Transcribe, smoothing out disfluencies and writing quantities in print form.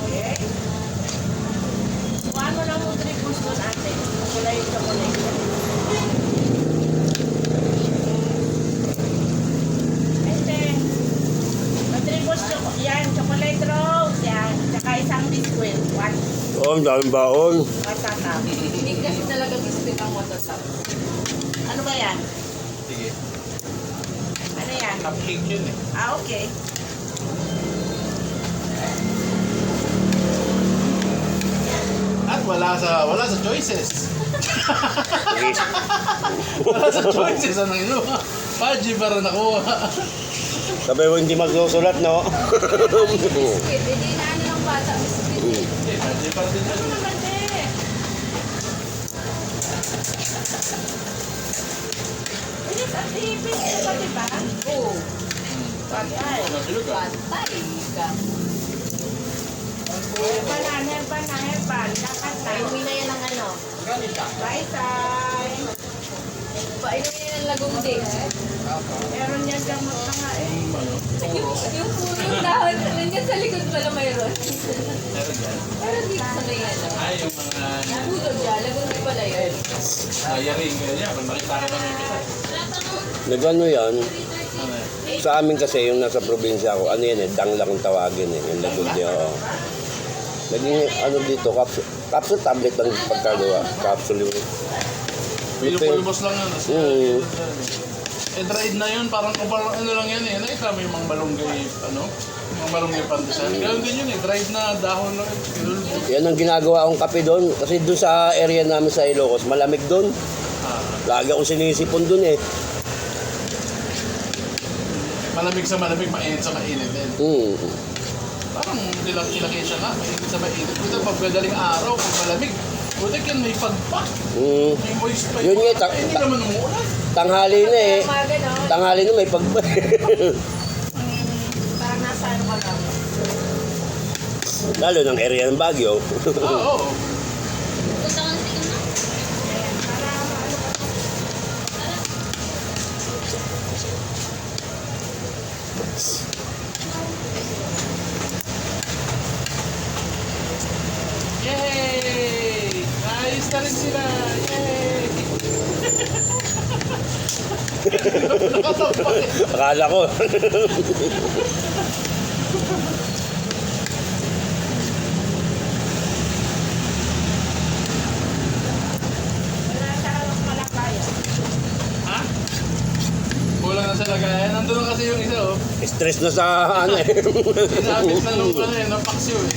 Okay. Kuhaan mo lang yung 3 balls doon, ate. Kulay yung chocolate. Ate. 3 balls yan, chocolate rose. Yan. Tsaka isang biscuit. What? Oo, ang daming baon. Watatap. Hindi kasi talaga biscuit ang watatap. Ano ba yan? Sige. Ano yan? Cupcake yun eh. Ah, okay. At wala sa choices. Wala sa choices. Ano yun? Paji para nakuha. Sabi mo hindi magsusulat, no? Biscuit, hindi na ano ng bata biscuit. Okay, paji para din Ano yun. naman din? Bilis at ipis pa, diba? Oo. Patay. Nabilog ka. Patay ka. Herbal. Lakas na. Painumin na yan ng ano. Bye-bye. Painumin na ng lagunding. Meron yan gamot na nga eh. Yung purong dahon, nandiyan sa likod pala mayroon. Meron yan. Pero dito sa may ano. Ay, yung mga Pudo dyan, lagunding pala yun. nayaring ganyan. Pag nakita ka namin kita. Nagano yan, Ano eh? sa amin kasi yung nasa probinsya ko, ano yan eh, dangla kong tawagin eh, yung lagod niya. Oh. Naging ano dito, capsule tablet ang pagkagawa, capsule yung... Pilupulbos lang yan. Mm. Eh, dried na yun. Parang ano lang yan eh. Nakita mo yung mga malunggay, ano? Mga malunggay pandesan. Ganun din yun eh. Dried na dahon lang. Pilupulbos. Yan ang ginagawa kong kape doon. Kasi doon sa area namin sa Ilocos, malamig doon. Ah, Lagi akong sinisipon doon eh. malamig sa malamig, mainit sa mainit din. Hmm. Parang ilaki siya nga. Mainit sa mainit. Puta, pag madaling araw, pag malamig, puta yan may pagpak. Hmm. May moist pa Yun nga, Eh, hindi naman umuulan. Tanghali na eh. Umaga, no? Tanghali na may pagba. Parang nasa ano ka lang. Lalo ng area ng Baguio. Oo. Yay! Ayos na rin sila! Yay! Nakatampak eh. Akala ko. Wala sa kalak malakaya. Ha? Kulang na sa lagayan. Nandun na kasi yung isa oh. Stress na sa ano eh. Inabit na nung ano eh, ng paksiw eh.